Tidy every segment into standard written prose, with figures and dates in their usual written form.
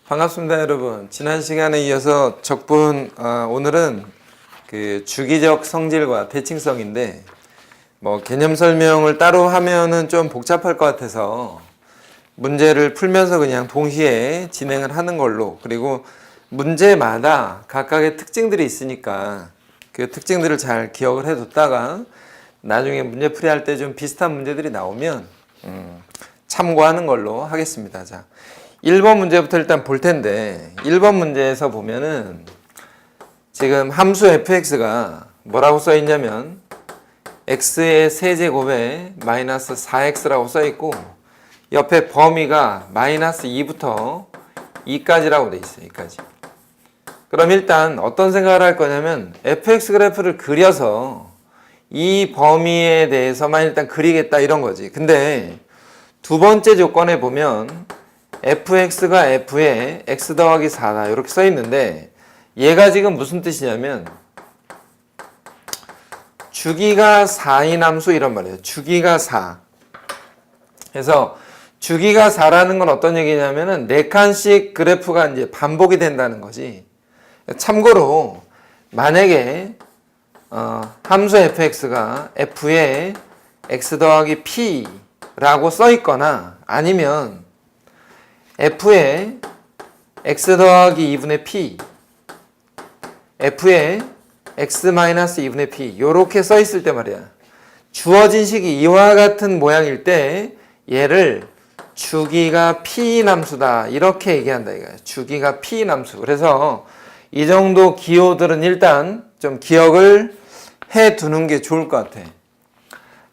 반갑습니다, 여러분. 지난 시간에 이어서 적분 오늘은 그 주기적 성질과 대칭성인데 개념 설명을 따로 하면은 좀 복잡할 것 같아서 문제를 풀면서 그냥 동시에 진행을 하는 걸로, 그리고 문제마다 각각의 특징들이 있으니까 그 특징들을 잘 기억을 해뒀다가 나중에 문제풀이 할 때 좀 비슷한 문제들이 나오면 참고하는 걸로 하겠습니다. 자, 1번 문제부터 일단 볼 텐데, 1번 문제에서 보면은 지금 함수 fx가 뭐라고 써 있냐면 x의 세제곱에 마이너스 4x라고 써 있고 옆에 범위가 마이너스 2부터 2까지라고 돼 있어요. 2까지. 그럼 일단 어떤 생각을 할 거냐면 fx 그래프를 그려서 이 범위에 대해서만 일단 그리겠다 이런 거지. 근데 두 번째 조건에 보면 fx가 f에 x 더하기 4다 이렇게 써 있는데 얘가 지금 무슨 뜻이냐면 주기가 4인 함수 이런 말이에요. 주기가 4. 그래서 주기가 4라는 건 어떤 얘기냐면은 4칸씩 그래프가 이제 반복이 된다는 거지. 참고로 만약에 함수 fx가 f에 x 더하기 p라고 써 있거나 아니면 f에 x 더하기 2분의 p, f에 x 마이너스 2분의 p 요렇게 써 있을 때 말이야. 주어진 식이 이와 같은 모양일 때 얘를 주기가 p인 함수다 이렇게 얘기한다 이거야. 주기가 p인 함수. 그래서 이 정도 기호들은 일단 좀 기억을 해 두는 게 좋을 것 같아.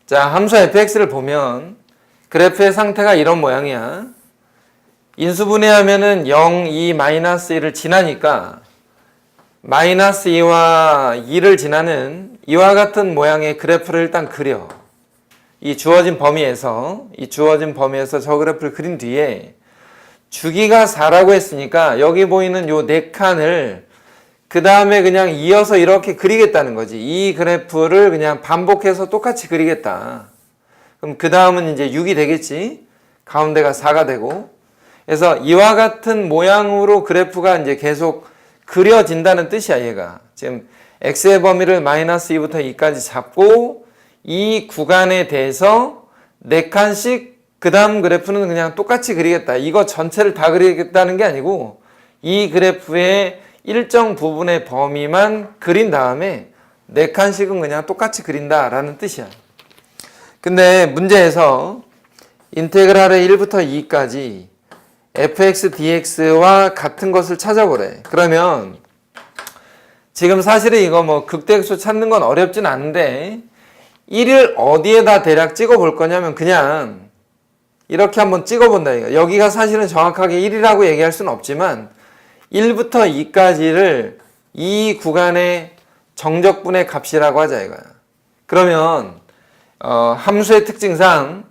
자, 함수 fx를 보면 그래프의 상태가 이런 모양이야. 인수분해하면은 0, 2, 마이너스 1을 지나니까 마이너스 2와 2를 지나는 이와 같은 모양의 그래프를 일단 그려. 이 주어진 범위에서 저 그래프를 그린 뒤에 주기가 4라고 했으니까 여기 보이는 요 4칸을 그 다음에 그냥 이어서 이렇게 그리겠다는 거지. 이 그래프를 그냥 반복해서 똑같이 그리겠다. 그럼 그 다음은 이제 6이 되겠지. 가운데가 4가 되고. 그래서 이와 같은 모양으로 그래프가 이제 계속 그려진다는 뜻이야, 얘가. 지금 x의 범위를 마이너스 2부터 2까지 잡고 이 구간에 대해서 4칸씩 그 다음 그래프는 그냥 똑같이 그리겠다. 이거 전체를 다 그리겠다는 게 아니고 이 그래프의 일정 부분의 범위만 그린 다음에 4칸씩은 그냥 똑같이 그린다라는 뜻이야. 근데 문제에서 인테그랄의 1부터 2까지 fx dx와 같은 것을 찾아보래. 그러면 지금 사실은 이거 극대수 찾는 건 어렵진 않은데 1을 어디에다 대략 찍어 볼 거냐면 그냥 이렇게 한번 찍어 본다 이거. 여기가 사실은 정확하게 1이라고 얘기할 수는 없지만 1부터 2까지를 이 구간의 정적분의 값이라고 하자 이거야. 그러면 함수의 특징상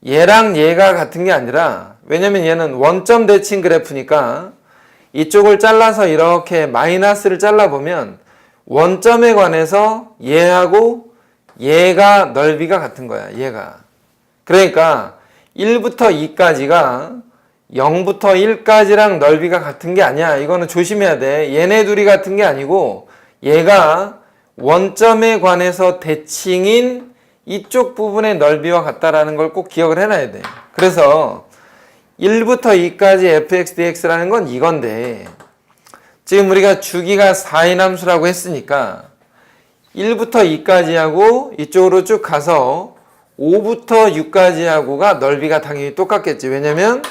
얘랑 얘가 같은 게 아니라, 왜냐면 얘는 원점 대칭 그래프니까 이쪽을 잘라서 이렇게 마이너스를 잘라보면 원점에 관해서 얘하고 얘가 넓이가 같은 거야. 얘가. 그러니까 1부터 2까지가 0부터 1까지랑 넓이가 같은 게 아니야. 이거는 조심해야 돼. 얘네 둘이 같은 게 아니고 얘가 원점에 관해서 대칭인 이쪽 부분의 넓이와 같다라는 걸 꼭 기억을 해놔야 돼. 그래서 1부터 2까지 fx dx라는 건 이건데 지금 우리가 주기가 4인 함수라고 했으니까 1부터 2까지 하고 이쪽으로 쭉 가서 5부터 6까지 하고가 넓이가 당연히 똑같겠지. 왜냐면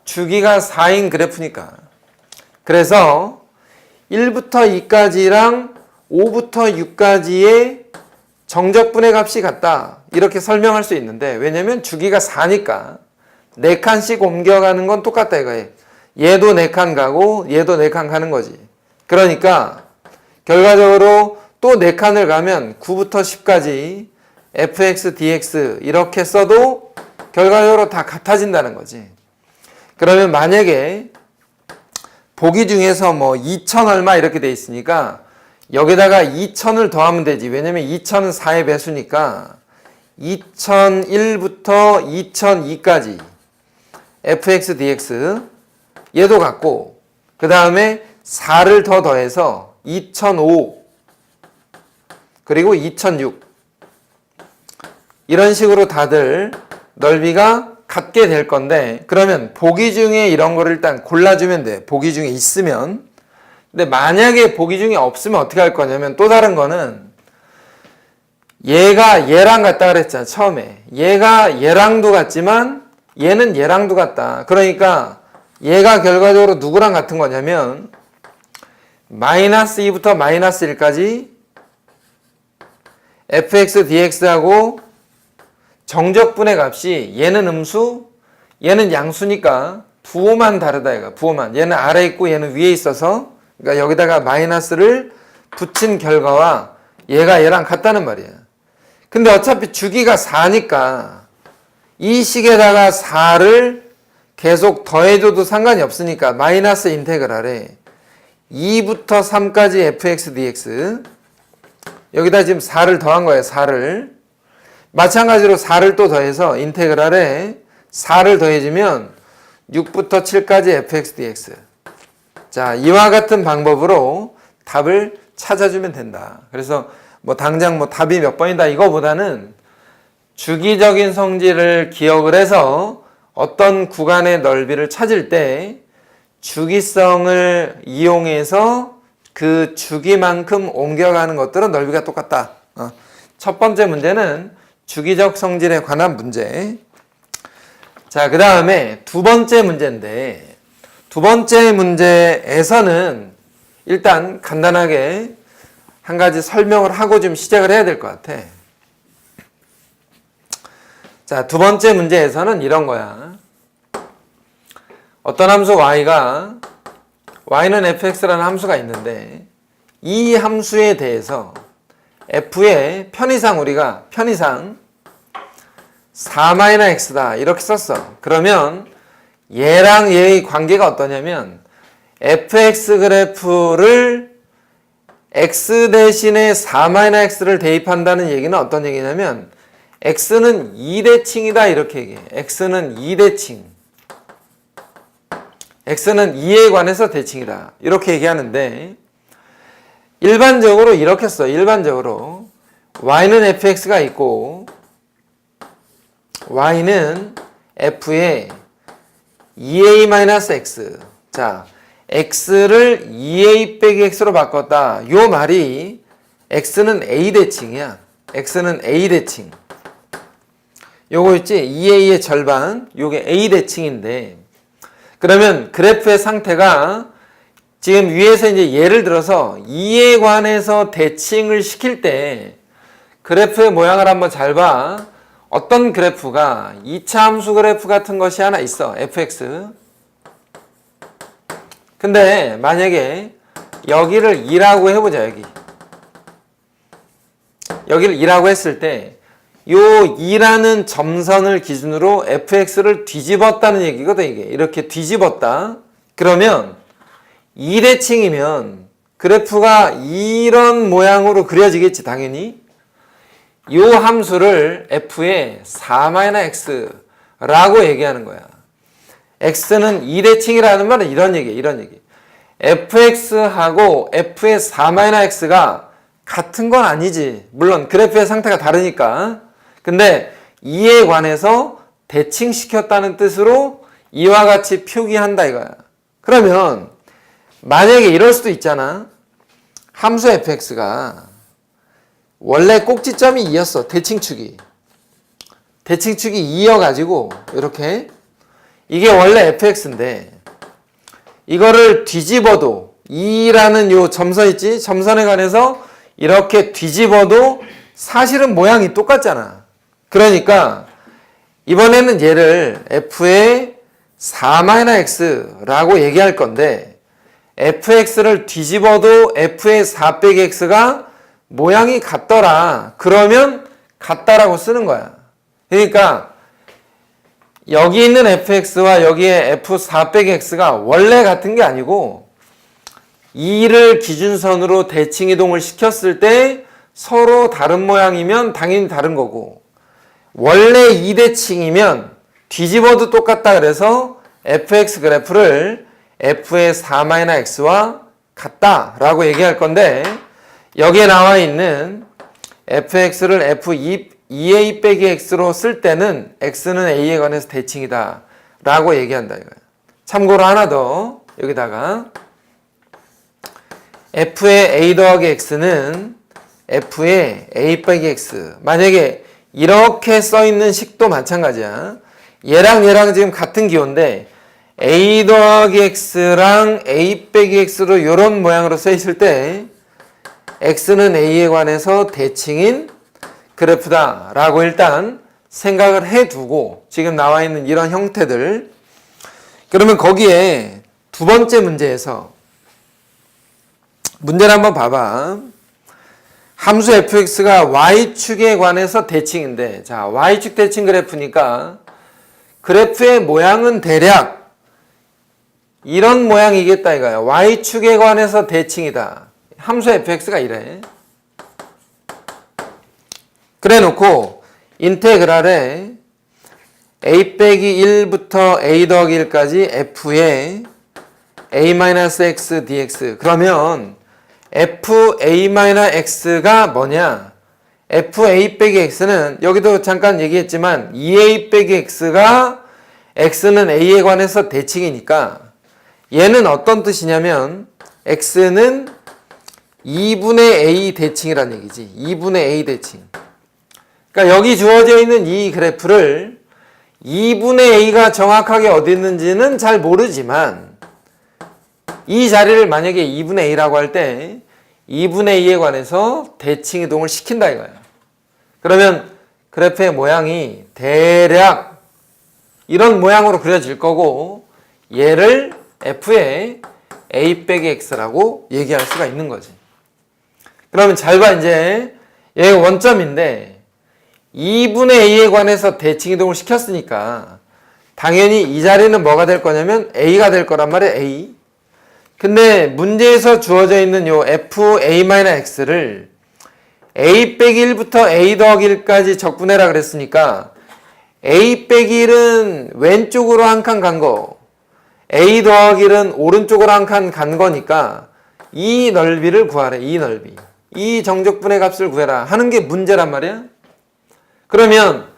주기가 4인 그래프니까. 그래서 1부터 2까지랑 5부터 6까지의 정적분의 값이 같다 이렇게 설명할 수 있는데, 왜냐면 주기가 4니까 4칸씩 옮겨가는 건 똑같다 이거예요. 얘도 4칸 가고 얘도 4칸 가는 거지. 그러니까 결과적으로 또 4칸을 가면 9부터 10까지 fx dx 이렇게 써도 결과적으로 다 같아진다는 거지. 그러면 만약에 보기 중에서 2000 얼마 이렇게 돼 있으니까 여기다가 2000을 더하면 되지. 왜냐면 2000은 4의 배수니까 2001부터 2002까지 fx dx 얘도 같고 그 다음에 4를 더 더해서 2005 그리고 2006 이런 식으로 다들 넓이가 같게 될 건데, 그러면 보기 중에 이런 거를 일단 골라주면 돼. 보기 중에 있으면. 근데 만약에 보기 중에 없으면 어떻게 할 거냐면, 또 다른 거는 얘가 얘랑 같다 그랬잖아 처음에. 얘가 얘랑도 같지만 얘는 얘랑도 같다. 그러니까 얘가 결과적으로 누구랑 같은 거냐면 마이너스 2부터 마이너스 1까지 fx dx하고 정적분의 값이 얘는 음수 얘는 양수니까 부호만 다르다 이거. 부호만. 얘는 아래 있고 얘는 위에 있어서, 그러니까 여기다가 마이너스를 붙인 결과와 얘가 얘랑 같다는 말이야. 근데 어차피 주기가 4니까 이 식에다가 4를 계속 더해줘도 상관이 없으니까 마이너스 인테그랄에 2부터 3까지 fx dx, 여기다 지금 4를 더한 거예요. 4를 마찬가지로 4를 또 더해서 인테그랄에 4를 더해주면 6부터 7까지 fx dx. 자, 이와 같은 방법으로 답을 찾아주면 된다. 그래서 뭐 당장 뭐 답이 몇 번이다 이거보다는 주기적인 성질을 기억을 해서 어떤 구간의 넓이를 찾을 때 주기성을 이용해서 그 주기만큼 옮겨가는 것들은 넓이가 똑같다. 첫 번째 문제는 주기적 성질에 관한 문제. 자, 그 다음에 두 번째 문제인데, 두 번째 문제에서는 일단 간단하게 한 가지 설명을 하고 좀 시작을 해야 될 것 같아. 자, 두 번째 문제에서는 이런 거야. 어떤 함수 y는 fx라는 함수가 있는데, 이 함수에 대해서 f의 편의상 우리가 편의상 4-x다 이렇게 썼어. 그러면 얘랑 얘의 관계가 어떠냐면 fx 그래프를 x 대신에 4-x를 대입한다는 얘기는 어떤 얘기냐면 x는 2대칭이다 이렇게 얘기해. x는 2대칭. x는 2에 관해서 대칭이다 이렇게 얘기하는데, 일반적으로 이렇게 써. 일반적으로 y는 fx가 있고 y는 f의 2a-x. 자, x를 2a 빼기 x로 바꿨다. 요 말이 x는 a 대칭이야. x는 a 대칭. 요거 있지? 2a의 절반. 요게 a 대칭인데, 그러면 그래프의 상태가 지금 위에서 이제 예를 들어서 2에 관해서 대칭을 시킬 때 그래프의 모양을 한번 잘 봐. 어떤 그래프가 2차 함수 그래프 같은 것이 하나 있어. fx. 근데 만약에 여기를 2라고 해보자. 여기를 2라고 했을 때 요 2라는 점선을 기준으로 fx를 뒤집었다는 얘기거든. 이게 이렇게 뒤집었다. 그러면 2대칭이면 그래프가 이런 모양으로 그려지겠지 당연히. 이 함수를 f의 4-x라고 얘기하는 거야. x는 2대칭이라는 말은 이런 얘기. fx하고 f의 4-x가 같은 건 아니지. 물론 그래프의 상태가 다르니까. 근데 2에 관해서 대칭시켰다는 뜻으로 이와 같이 표기한다 이거야. 그러면 만약에 이럴 수도 있잖아. 함수 fx가 원래 꼭지점이 2였어. 대칭축이 2여가지고 이렇게 이게 원래 fx인데 이거를 뒤집어도 2라는 요 점선 있지? 점선에 관해서 이렇게 뒤집어도 사실은 모양이 똑같잖아. 그러니까 이번에는 얘를 f의 4-x라고 얘기할 건데, fx를 뒤집어도 f의 4-x가 모양이 같더라. 그러면 같다라고 쓰는 거야. 그러니까 여기 있는 fx와 여기에 f4-x가 원래 같은 게 아니고 2를 기준선으로 대칭 이동을 시켰을 때 서로 다른 모양이면 당연히 다른 거고, 원래 2대칭이면 뒤집어도 똑같다 그래서 fx 그래프를 f의 4-x와 같다라고 얘기할 건데, 여기에 나와 있는 fx를 f2a 빼기 x로 쓸 때는 x는 a에 관해서 대칭이다 라고 얘기한다 이거예요. 참고로 하나 더 여기다가 f의 a 더하기 x는 f의 a 빼기 x, 만약에 이렇게 써있는 식도 마찬가지야. 얘랑 지금 같은 기호인데 a 더하기 x랑 a 빼기 x로 이런 모양으로 써있을 때 x는 a에 관해서 대칭인 그래프다 라고 일단 생각을 해두고, 지금 나와 있는 이런 형태들, 그러면 거기에 두 번째 문제에서 문제를 한번 봐봐. 함수 fx가 y축에 관해서 대칭인데, 자, y축 대칭 그래프니까 그래프의 모양은 대략 이런 모양이겠다 이거야. y축에 관해서 대칭이다. 함수 fx가 이래. 그래 놓고 인테그랄에 a 빼기 1부터 a 더하기 1까지 f의 a-x dx, 그러면 fa-x가 뭐냐? fa 빼기 x는 여기도 잠깐 얘기했지만 2a 빼기 x가 x는 a에 관해서 대칭이니까 얘는 어떤 뜻이냐면 x는 2분의 a 대칭이라는 얘기지. 2분의 a 대칭. 그러니까 여기 주어져 있는 이 그래프를 2분의 a가 정확하게 어디 있는지는 잘 모르지만 이 자리를 만약에 2분의 a라고 할 때 2분의 2에 관해서 대칭 이동을 시킨다 이거야. 그러면 그래프의 모양이 대략 이런 모양으로 그려질 거고, 얘를 f의 a 빼기 x라고 얘기할 수가 있는 거지. 그러면 잘 봐, 이제 얘가 원점인데 2분의 a에 관해서 대칭 이동을 시켰으니까 당연히 이 자리는 뭐가 될 거냐면 a가 될 거란 말이야, a. 근데 문제에서 주어져 있는 요 fa-x를 a 빼기 1부터 a 더하기 1까지 적분해라 그랬으니까 a 빼기 1은 왼쪽으로 한 칸 간 거, a 더하기 1은 오른쪽으로 한 칸 간 거니까 이 넓이를 구하래. 이 넓이. 이 정적분의 값을 구해라 하는 게 문제란 말이야. 그러면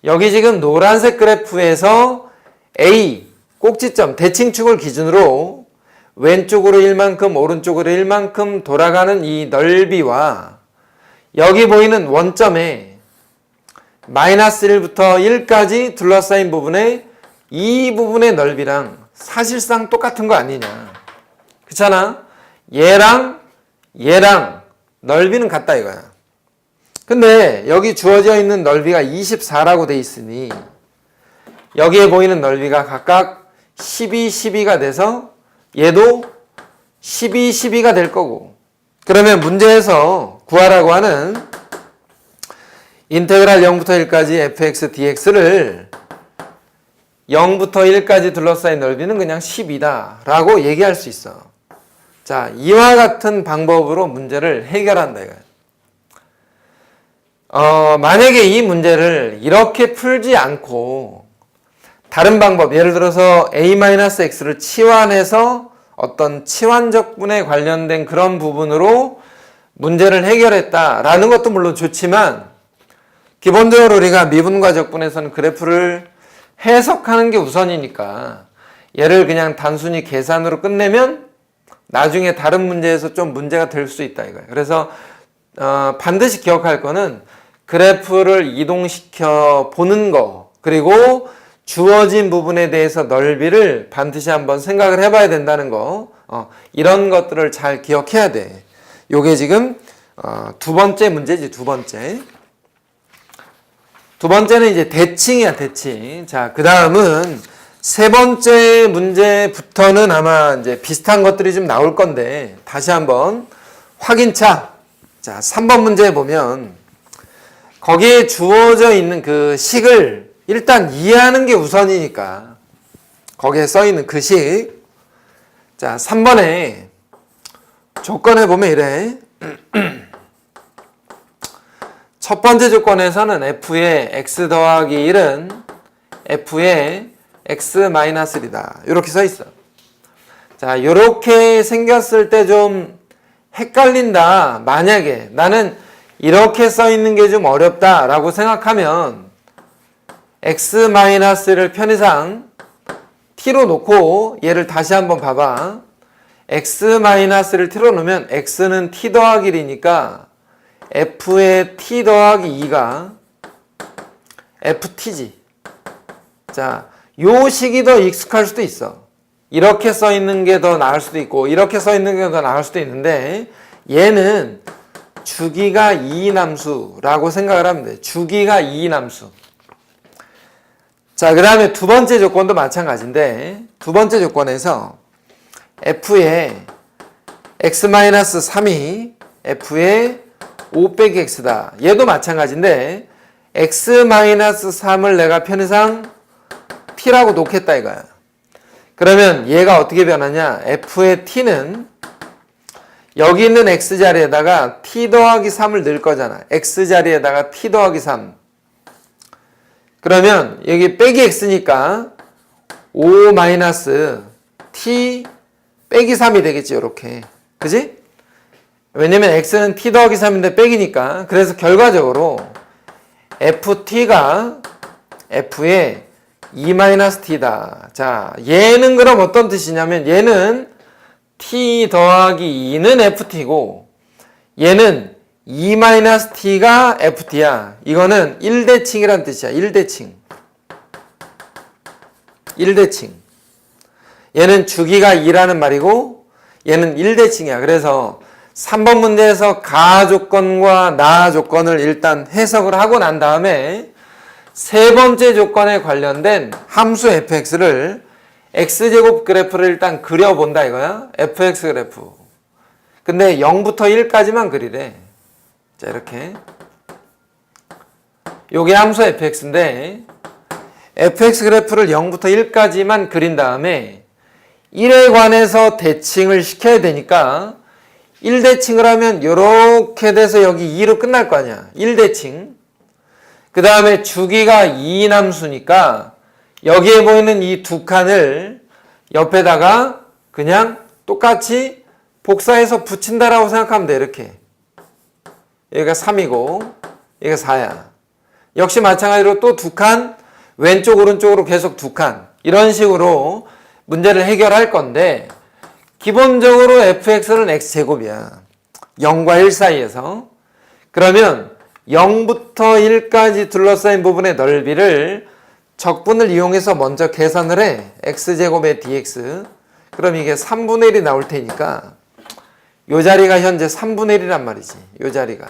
여기 지금 노란색 그래프에서 A 꼭지점 대칭축을 기준으로 왼쪽으로 1만큼 오른쪽으로 1만큼 돌아가는 이 넓이와 여기 보이는 원점에 마이너스 1부터 1까지 둘러싸인 부분의 이 부분의 넓이랑 사실상 똑같은 거 아니냐. 그렇잖아? 얘랑 넓이는 같다 이거야. 근데 여기 주어져 있는 넓이가 24라고 돼 있으니 여기에 보이는 넓이가 각각 12, 12가 돼서 얘도 12, 12가 될 거고, 그러면 문제에서 구하라고 하는 인테그랄 0부터 1까지 fx dx를 0부터 1까지 둘러싸인 넓이는 그냥 10이다 라고 얘기할 수 있어. 자, 이와 같은 방법으로 문제를 해결한다 이거야. 만약에 이 문제를 이렇게 풀지 않고 다른 방법, 예를 들어서 a-x를 치환해서 어떤 치환적분에 관련된 그런 부분으로 문제를 해결했다라는 것도 물론 좋지만, 기본적으로 우리가 미분과 적분에서는 그래프를 해석하는 게 우선이니까 얘를 그냥 단순히 계산으로 끝내면 나중에 다른 문제에서 좀 문제가 될 수 있다 이거예요. 그래서 반드시 기억할 거는 그래프를 이동시켜 보는 거, 그리고 주어진 부분에 대해서 넓이를 반드시 한번 생각을 해봐야 된다는 거, 이런 것들을 잘 기억해야 돼. 요게 지금 두 번째 문제지. 두 번째는 이제 대칭이야, 대칭. 자, 그 다음은 세 번째 문제부터는 아마 이제 비슷한 것들이 좀 나올 건데 다시 한번 확인차. 자, 3번 문제 보면 거기에 주어져 있는 그 식을 일단 이해하는 게 우선이니까 거기에 써 있는 그 식. 자, 3번에 조건에 보면 이래. 첫 번째 조건에서는 f의 x 더하기 1은 f의 x 마이너스 1이다. 이렇게 써 있어. 자, 요렇게 생겼을 때 좀 헷갈린다. 만약에 나는 이렇게 써 있는 게 좀 어렵다 라고 생각하면 x-를 편의상 t로 놓고 얘를 다시 한번 봐봐. x-를 t로 놓으면 x는 t 더하기 1이니까 f의 t 더하기 2가 ft지. 자, 요 식이 더 익숙할 수도 있어. 이렇게 써 있는 게 더 나을 수도 있고 이렇게 써 있는 게 더 나을 수도 있는데 얘는 주기가 2남수라고 생각을 하면 돼. 주기가 2남수. 자, 그 다음에 두 번째 조건도 마찬가지인데 두 번째 조건에서 f의 x-3이 f의 5 빼기 x다. 얘도 마찬가지인데 x-3을 내가 편의상 t라고 놓겠다 이거야. 그러면 얘가 어떻게 변하냐? f의 t는 여기 있는 x 자리에다가 t 더하기 3을 넣을 거잖아. x 자리에다가 t 더하기 3. 그러면 여기 빼기 x니까 5 마이너스 t 빼기 3이 되겠지. 이렇게. 그지? 왜냐면 x는 t 더하기 3인데 빼기니까. 그래서 결과적으로 ft가 f의 2-t다. 자, 얘는 그럼 어떤 뜻이냐면 얘는 t 더하기 2는 ft고 얘는 2-t가 ft야. 이거는 1대칭이란 뜻이야. 1대칭. 1대칭. 얘는 주기가 2라는 말이고 얘는 1대칭이야. 그래서 3번 문제에서 가 조건과 나 조건을 일단 해석을 하고 난 다음에 세 번째 조건에 관련된 함수 fx를 x제곱 그래프를 일단 그려본다 이거야. fx 그래프. 근데 0부터 1까지만 그리래. 자, 이렇게. 요게 함수 fx인데 fx 그래프를 0부터 1까지만 그린 다음에 1에 관해서 대칭을 시켜야 되니까 1대칭을 하면 요렇게 돼서 여기 2로 끝날 거 아니야. 1대칭. 그 다음에 주기가 2남수니까 여기에 보이는 이 두 칸을 옆에다가 그냥 똑같이 복사해서 붙인다라고 생각하면 돼. 이렇게. 여기가 3이고 여기가 4야. 역시 마찬가지로 또 두 칸, 왼쪽 오른쪽으로 계속 두 칸. 이런 식으로 문제를 해결할 건데 기본적으로 fx는 x제곱이야. 0과 1 사이에서. 그러면 0부터 1까지 둘러싸인 부분의 넓이를 적분을 이용해서 먼저 계산을 해. x제곱의 dx. 그럼 이게 3분의 1이 나올 테니까 요 자리가 현재 3분의 1이란 말이지. 요 자리가.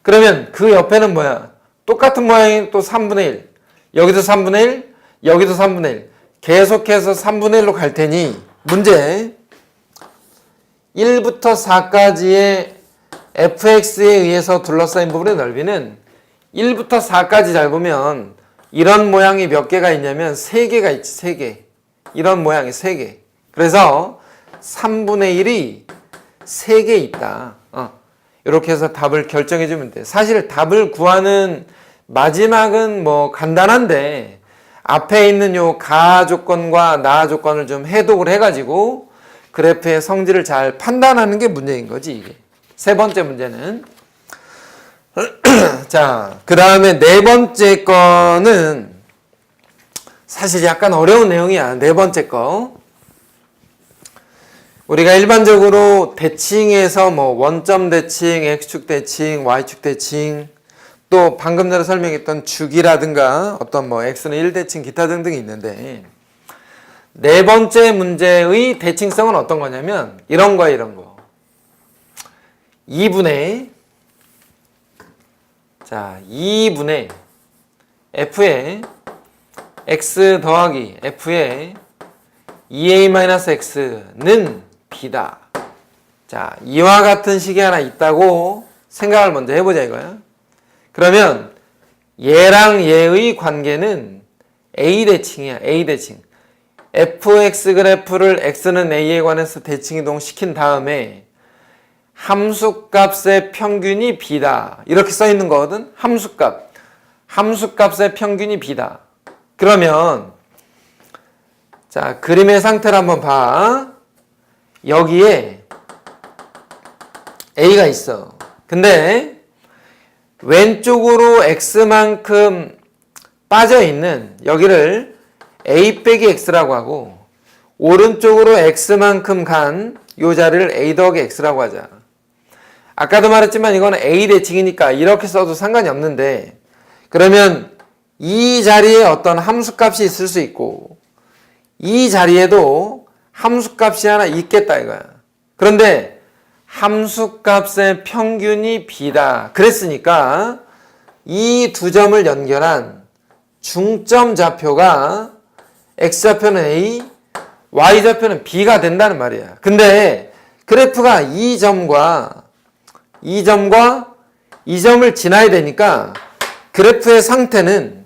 그러면 그 옆에는 뭐야? 똑같은 모양인 또 3분의 1. 여기도 3분의 1, 여기도 3분의 1. 계속해서 3분의 1로 갈 테니 문제 1부터 4까지의 fx에 의해서 둘러싸인 부분의 넓이는 1부터 4까지 잘 보면 이런 모양이 몇 개가 있냐면 3개가 있지. 3개. 이런 모양이 3개. 그래서 3분의 1이 3개 있다. 이렇게 해서 답을 결정해 주면 돼. 사실 답을 구하는 마지막은 뭐 간단한데 앞에 있는 요 가 조건과 나 조건을 좀 해독을 해가지고 그래프의 성질을 잘 판단하는 게 문제인 거지, 이게. 세 번째 문제는. 자, 그 다음에 네 번째 거는 사실 약간 어려운 내용이야. 네 번째 거. 우리가 일반적으로 대칭에서 뭐 원점 대칭, x축 대칭, y축 대칭, 또 방금 전에 설명했던 주기라든가 어떤 뭐 x는 1대칭 기타 등등이 있는데 네 번째 문제의 대칭성은 어떤 거냐면 이런 거야, 이런 거. 2분의 f의 x 더하기 f의 2a-x는 b다. 자, 이와 같은 식이 하나 있다고 생각을 먼저 해보자 이거야. 그러면 얘랑 얘의 관계는 A대칭이야. A대칭. fx 그래프를 x는 a에 관해서 대칭이동 시킨 다음에 함수값의 평균이 b다. 이렇게 써 있는 거거든. 함수값의 평균이 b다. 그러면 자, 그림의 상태를 한번 봐. 여기에 A가 있어. 근데 왼쪽으로 X만큼 빠져있는 여기를 A 빼기 X라고 하고, 오른쪽으로 X만큼 간 요 자리를 A 더하기 X라고 하자. 아까도 말했지만 이거는 A 대칭이니까 이렇게 써도 상관이 없는데, 그러면 이 자리에 어떤 함수값이 있을 수 있고 이 자리에도 함수값이 하나 있겠다 이거야. 그런데 함수값의 평균이 B다 그랬으니까 이 두 점을 연결한 중점 좌표가 X좌표는 A, Y좌표는 B가 된다는 말이야. 근데 그래프가 이 점과 이 점을 지나야 되니까 그래프의 상태는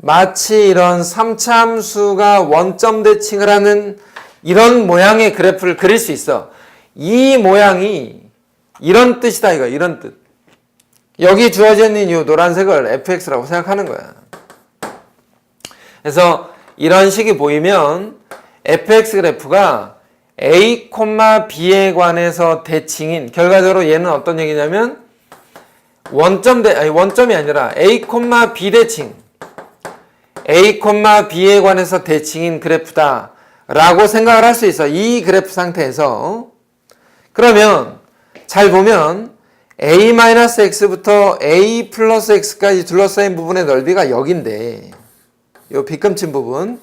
마치 이런 3차 함수가 원점 대칭을 하는 이런 모양의 그래프를 그릴 수 있어. 이 모양이 이런 뜻이다 이거, 이런 뜻. 여기 주어져 있는 이 노란색을 fx라고 생각하는 거야. 그래서 이런 식이 보이면 fx 그래프가 a, b에 관해서 대칭인, 결과적으로 얘는 어떤 얘기냐면 원점이 아니라 a, b 대칭, a, b에 관해서 대칭인 그래프다 라고 생각을 할 수 있어. 이 그래프 상태에서. 그러면 잘 보면 a-x부터 a 플러스 x까지 둘러싸인 부분의 넓이가 여기인데, 요 빗금친 부분,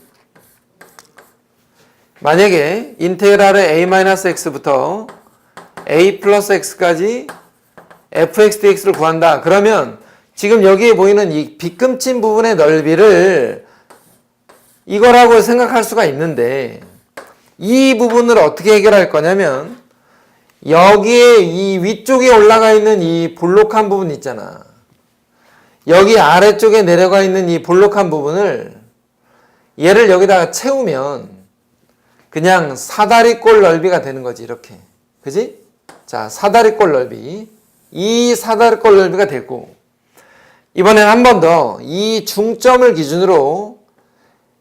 만약에 인테그랄의 a-x부터 a 플러스 x까지 fx dx를 구한다. 그러면 지금 여기에 보이는 이 빗금친 부분의 넓이를 이거라고 생각할 수가 있는데, 이 부분을 어떻게 해결할 거냐면 여기에 이 위쪽에 올라가 있는 이 볼록한 부분 있잖아. 여기 아래쪽에 내려가 있는 이 볼록한 부분을 얘를 여기다가 채우면 그냥 사다리꼴 넓이가 되는 거지, 이렇게. 그지? 자, 사다리꼴 넓이. 이 사다리꼴 넓이가 됐고, 이번엔 한 번 더 이 중점을 기준으로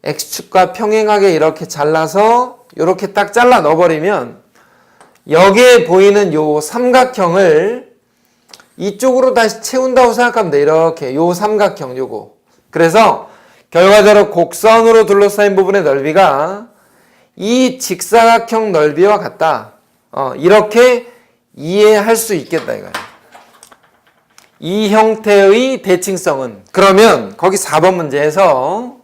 X축과 평행하게 이렇게 잘라서 이렇게 딱 잘라 넣어버리면 여기에 보이는 요 삼각형을 이쪽으로 다시 채운다고 생각하면 돼. 이렇게 요 삼각형 요거. 그래서 결과적으로 곡선으로 둘러싸인 부분의 넓이가 이 직사각형 넓이와 같다. 이렇게 이해할 수 있겠다 이거야. 이 형태의 대칭성은, 그러면 거기 4번 문제에서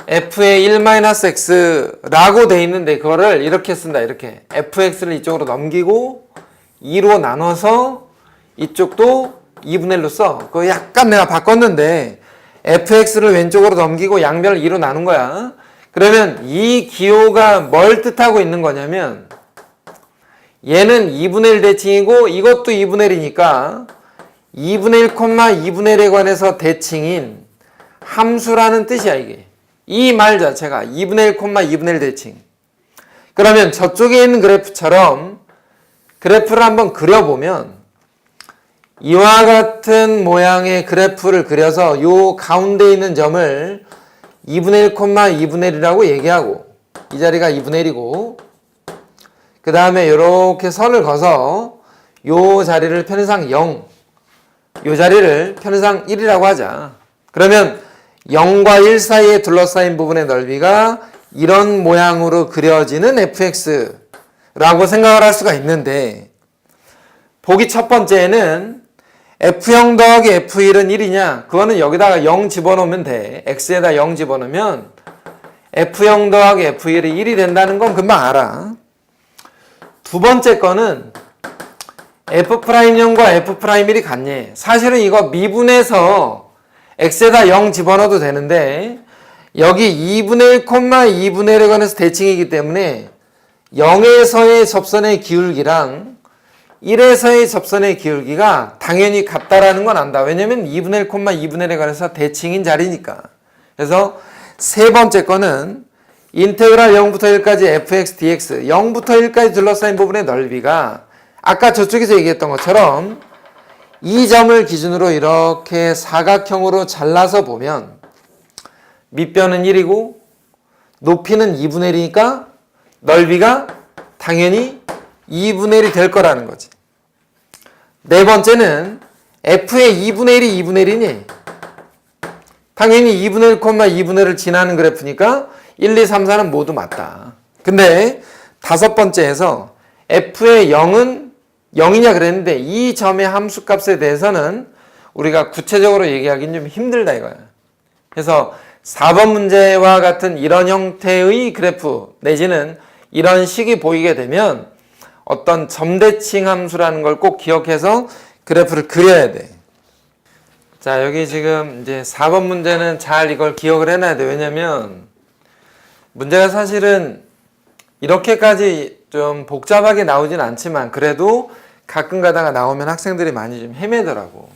f의 1-x라고 돼 있는데 그거를 이렇게 쓴다. 이렇게 fx를 이쪽으로 넘기고 2로 나눠서 이쪽도 2분의 1로 써. 그거 약간 내가 바꿨는데 fx를 왼쪽으로 넘기고 양변을 2로 나눈 거야. 그러면 이 기호가 뭘 뜻하고 있는 거냐면 얘는 2분의 1 대칭이고 이것도 2분의 1이니까 2분의 1, 2분의 1에 관해서 대칭인 함수라는 뜻이야 이게. 이 말 자체가 2분의 1, 2분의 1 대칭. 그러면 저쪽에 있는 그래프처럼 그래프를 한번 그려보면 이와 같은 모양의 그래프를 그려서 요 가운데 있는 점을 2분의 1, 2분의 1이라고 얘기하고, 이 자리가 2분의 1이고, 그 다음에 이렇게 선을 그어서 요 자리를 편의상 0, 요 자리를 편의상 1이라고 하자. 그러면 0과 1 사이에 둘러싸인 부분의 넓이가 이런 모양으로 그려지는 fx라고 생각을 할 수가 있는데, 보기 첫 번째는 f0 더하기 f1은 1이냐? 그거는 여기다가 0 집어넣으면 돼. x에다 0 집어넣으면 f0 더하기 f1이 1이 된다는 건 금방 알아. 두 번째 거는 f'0과 f'1이 같니? 사실은 이거 미분해서 x에다 0 집어넣어도 되는데 여기 2분의 1, 2분의 1에 관해서 대칭이기 때문에 0에서의 접선의 기울기랑 1에서의 접선의 기울기가 당연히 같다라는 건 안다. 왜냐면 2분의 1, 2분의 1에 관해서 대칭인 자리니까. 그래서 세 번째 거는 인테그랄 0부터 1까지 fx dx, 0부터 1까지 둘러싸인 부분의 넓이가 아까 저쪽에서 얘기했던 것처럼 이 점을 기준으로 이렇게 사각형으로 잘라서 보면 밑변은 1이고 높이는 2분의 1이니까 넓이가 당연히 2분의 1이 될 거라는 거지. 네 번째는 f의 2분의 1이 2분의 1이니 당연히 2분의 1, 2분의 1을 지나는 그래프니까 1, 2, 3, 4는 모두 맞다. 근데 다섯 번째에서 f의 0은 0이냐 그랬는데 이 점의 함수값에 대해서는 우리가 구체적으로 얘기하기는 좀 힘들다 이거야. 그래서 4번 문제와 같은 이런 형태의 그래프 내지는 이런 식이 보이게 되면 어떤 점대칭 함수라는 걸 꼭 기억해서 그래프를 그려야 돼. 자, 여기 지금 이제 4번 문제는 잘 이걸 기억을 해놔야 돼. 왜냐면 문제가 사실은 이렇게까지 좀 복잡하게 나오진 않지만 그래도 가끔 가다가 나오면 학생들이 많이 좀 헤매더라고.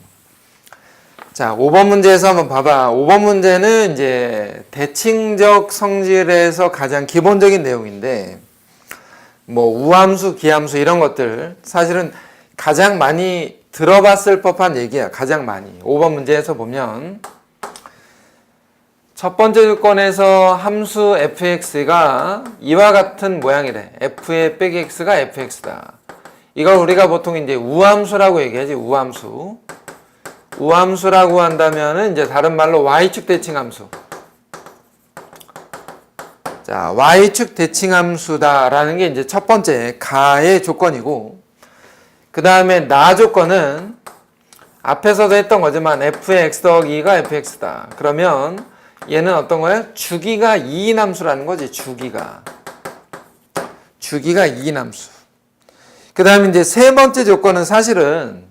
자, 5번 문제에서 한번 봐봐. 5번 문제는 이제 대칭적 성질에서 가장 기본적인 내용인데 뭐 우함수, 기함수 이런 것들 사실은 가장 많이 들어봤을 법한 얘기야. 가장 많이. 5번 문제에서 보면 첫 번째 조건에서 함수 fx가 이와 같은 모양이래. f의 빼기 x가 fx다. 이걸 우리가 보통 이제 우함수라고 얘기하지. 우함수. 우함수라고 한다면은 이제 다른 말로 y축 대칭함수. 자, y축 대칭함수다라는 게 이제 첫 번째 가의 조건이고, 그 다음에 나 조건은 앞에서도 했던 거지만 f의 x 더하기 2가 fx다. 그러면 얘는 어떤 거야? 주기가 2인 함수라는 거지. 주기가 2인 함수. 그 다음에 이제 세 번째 조건은 사실은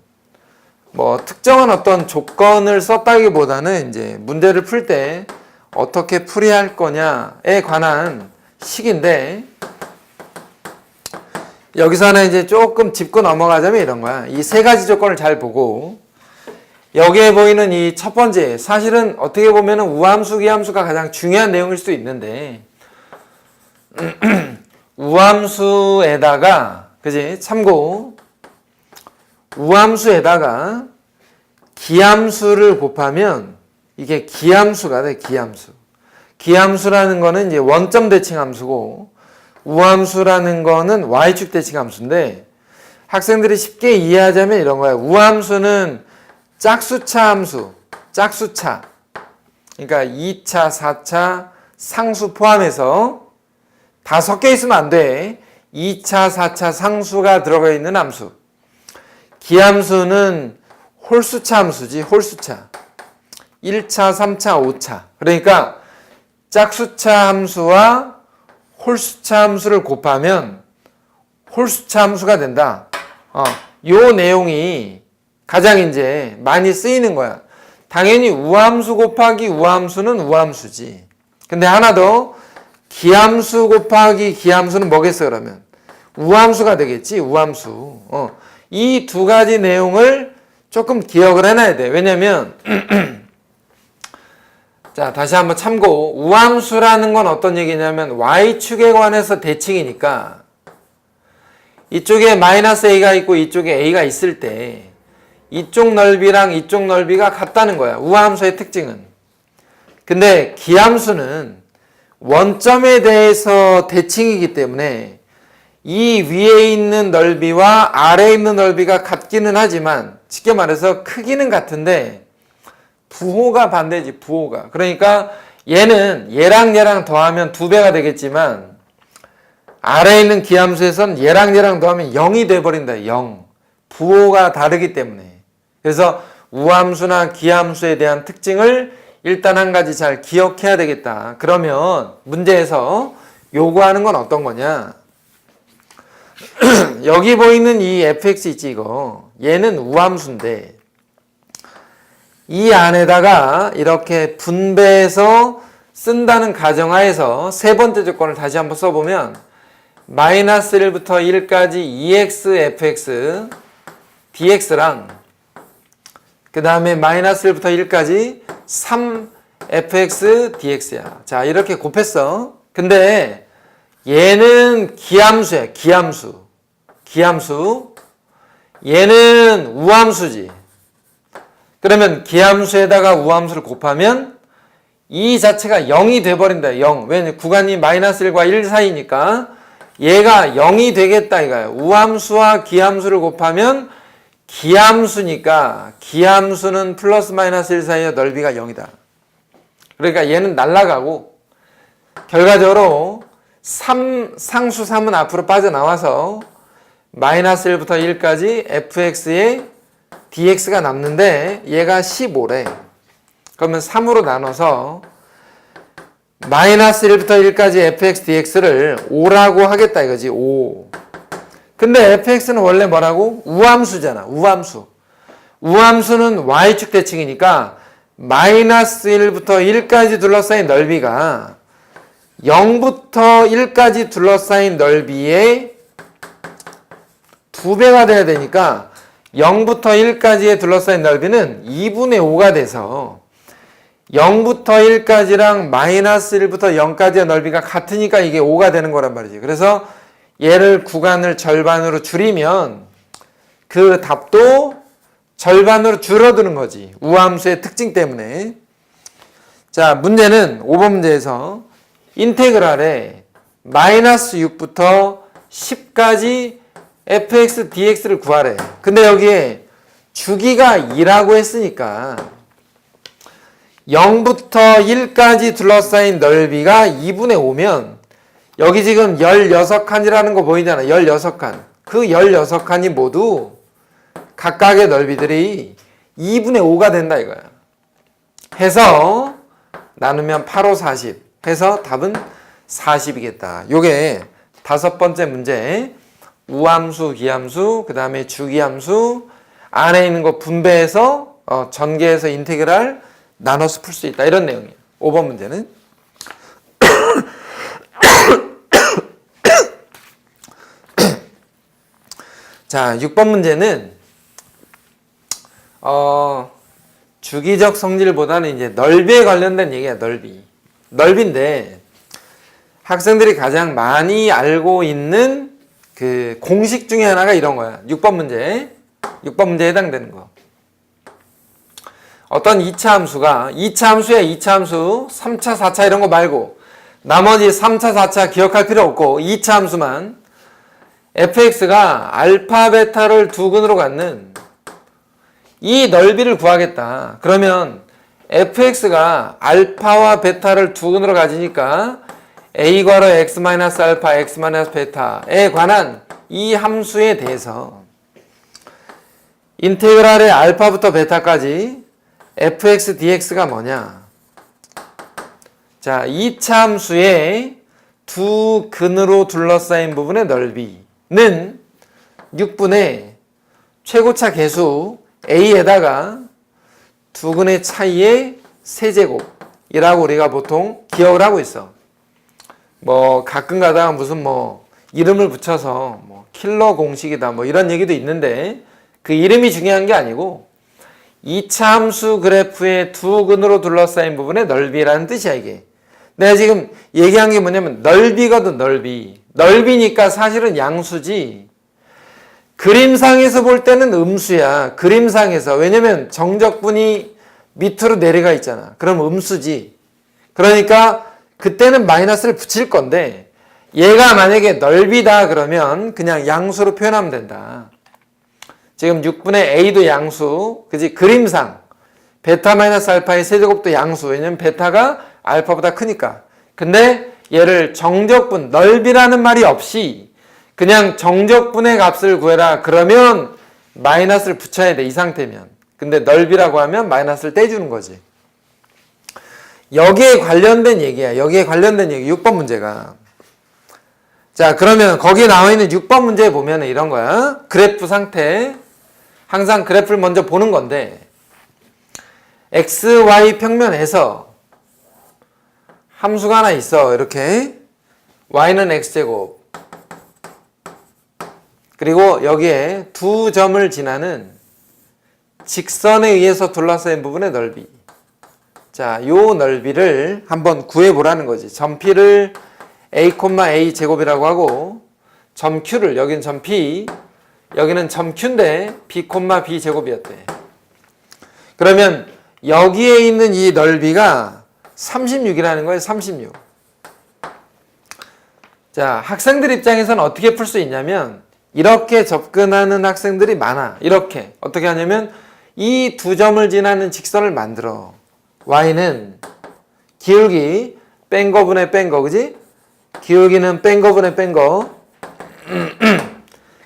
뭐 특정한 어떤 조건을 썼다기보다는 이제 문제를 풀 때 어떻게 풀이할 거냐에 관한 식인데, 여기서 하나 이제 조금 짚고 넘어가자면 이런 거야. 이 세 가지 조건을 잘 보고 여기에 보이는 이 첫 번째, 사실은 어떻게 보면 우함수, 기함수가 가장 중요한 내용일 수도 있는데 우함수에다가 그지? 참고 우함수에다가 기함수를 곱하면 이게 기함수가 돼. 기함수. 기함수라는 거는 이제 원점 대칭 함수고 우함수라는 거는 y축 대칭 함수인데, 학생들이 쉽게 이해하자면 이런 거야. 우함수는 짝수차 함수, 짝수차. 그러니까 2차, 4차, 상수 포함해서 다 섞여 있으면 안 돼. 2차, 4차 상수가 들어가 있는 함수. 기함수는 홀수차 함수지, 홀수차. 1차, 3차, 5차. 그러니까 짝수차 함수와 홀수차 함수를 곱하면 홀수차 함수가 된다. 요 내용이 가장 이제 많이 쓰이는 거야. 당연히 우함수 곱하기 우함수는 우함수지. 근데 하나 더, 기함수 곱하기 기함수는 뭐겠어 그러면? 우함수가 되겠지. 우함수. 이 두 가지 내용을 조금 기억을 해놔야 돼. 왜냐면 자, 다시 한번 참고. 우함수라는 건 어떤 얘기냐면 y축에 관해서 대칭이니까 이쪽에 마이너스 a가 있고 이쪽에 a가 있을 때 이쪽 넓이랑 이쪽 넓이가 같다는 거야. 우함수의 특징은. 근데 기함수는 원점에 대해서 대칭이기 때문에 이 위에 있는 넓이와 아래에 있는 넓이가 같기는 하지만 쉽게 말해서 크기는 같은데 부호가 반대지. 부호가. 그러니까 얘는 얘랑 더하면 2배가 되겠지만 아래에 있는 기함수에서는 얘랑 더하면 0이 돼버린다. 0. 부호가 다르기 때문에. 그래서 우함수나 기함수에 대한 특징을 일단 한 가지 잘 기억해야 되겠다. 그러면 문제에서 요구하는 건 어떤 거냐? 여기 보이는 이 fx 있지 이거. 얘는 우함수인데 이 안에다가 이렇게 분배해서 쓴다는 가정하에서 세 번째 조건을 다시 한번 써보면 마이너스 1부터 1까지 2x fx dx랑 그 다음에 마이너스 1부터 1까지 3fx dx야. 자, 이렇게 곱했어. 근데 얘는 기함수야. 기함수. 얘는 우함수지. 그러면 기함수에다가 우함수를 곱하면 이 자체가 0이 돼버린다. 0. 왜냐면 구간이 마이너스 1과 1 사이니까 얘가 0이 되겠다 이거예요. 우함수와 기함수를 곱하면 기함수니까 기함수는 플러스 마이너스 1 사이의 넓이가 0이다. 그러니까 얘는 날아가고 결과적으로 상수 3은 앞으로 빠져나와서 마이너스 1부터 1까지 fx의 dx가 남는데 얘가 15래. 그러면 3으로 나눠서 마이너스 1부터 1까지 fx dx를 5라고 하겠다 이거지. 5. 근데 fx는 원래 뭐라고? 우함수잖아. 우함수. 우함수는 y축 대칭이니까 마이너스 1부터 1까지 둘러싸인 넓이가 0부터 1까지 둘러싸인 넓이의 2배가 돼야 되니까 0부터 1까지의 둘러싸인 넓이는 2분의 5가 돼서 0부터 1까지랑 마이너스 1부터 0까지의 넓이가 같으니까 이게 5가 되는 거란 말이지. 그래서 얘를 구간을 절반으로 줄이면 그 답도 절반으로 줄어드는 거지. 우함수의 특징 때문에. 자, 문제는 5번 문제에서 인테그랄에 마이너스 6부터 10까지 fx dx를 구하래. 근데 여기에 주기가 2라고 했으니까 0부터 1까지 둘러싸인 넓이가 2분의 5면 여기 지금 16칸이라는 거 보이잖아. 16칸. 그 16칸이 모두 각각의 넓이들이 2분의 5가 된다 이거야. 해서 나누면 8, 5, 40 해서 답은 40이겠다. 요게 5번째 문제. 우함수, 기함수, 그 다음에 주기함수 안에 있는 거 분배해서 전개해서 인테그랄 나눠서 풀 수 있다. 이런 내용이에요. 5번 문제는. 자, 6번 문제는 주기적 성질보다는 이제 넓이에 관련된 얘기야. 넓이인데 학생들이 가장 많이 알고 있는 그 공식 중에 하나가 이런 거야. 6번 문제에 해당되는 거. 어떤 2차 함수가 2차 함수야. 2차 함수 3차 4차 이런 거 말고 나머지 3차 4차 기억할 필요 없고 2차 함수만 fx가 알파 베타를 두 근으로 갖는 이 넓이를 구하겠다. 그러면 fx가 알파와 베타를 두 근으로 가지니까 a 괄호 x-알파 x-베타에 관한 이 함수에 대해서 인테그랄의 알파부터 베타까지 fx dx가 뭐냐? 자, 2차 함수의 두 근으로 둘러싸인 부분의 넓이는 6분의 최고차 계수 a에다가 두 근의 차이의 세제곱이라고 우리가 보통 기억을 하고 있어. 뭐 가끔 가다가 무슨 뭐 이름을 붙여서 뭐 킬러 공식이다 뭐 이런 얘기도 있는데 그 이름이 중요한 게 아니고 2차 함수 그래프의 두 근으로 둘러싸인 부분의 넓이라는 뜻이야 이게. 내가 지금 얘기한 게 뭐냐면 넓이거든. 넓이니까 사실은 양수지 그림상에서 볼 때는 음수야. 그림상에서. 왜냐면 정적분이 밑으로 내려가 있잖아. 그럼 음수지. 그러니까 그때는 마이너스를 붙일 건데 얘가 만약에 넓이다 그러면 그냥 양수로 표현하면 된다. 지금 6분의 a도 양수, 그지? 그림상 베타 마이너스 알파의 세제곱도 양수. 왜냐면 베타가 알파보다 크니까. 근데 얘를 정적분, 넓이라는 말이 없이 그냥 정적분의 값을 구해라. 그러면 마이너스를 붙여야 돼. 이 상태면. 근데 넓이라고 하면 마이너스를 떼주는 거지. 여기에 관련된 얘기야. 여기에 관련된 얘기. 6번 문제가. 자, 그러면 거기에 나와 있는 6번 문제에 보면 이런 거야. 그래프 상태. 항상 그래프를 먼저 보는 건데 XY 평면에서 함수가 하나 있어. 이렇게 Y는 X제곱 그리고 여기에 두 점을 지나는 직선에 의해서 둘러싸인 부분의 넓이. 자, 요 넓이를 한번 구해보라는 거지. 점 P를 A, 제곱이라고 하고 점 Q를, 여기는 점 P, 여기는 점 Q인데 B, B 제곱이었대. 그러면 여기에 있는 이 넓이가 36이라는 거예요. 36. 자, 학생들 입장에서는 어떻게 풀 수 있냐면 이렇게 접근하는 학생들이 많아. 이렇게. 어떻게 하냐면 이 두 점을 지나는 직선을 만들어. y는 기울기 뺀 거분의 뺀 거, 그지? 기울기는 뺀 거분의 뺀 거.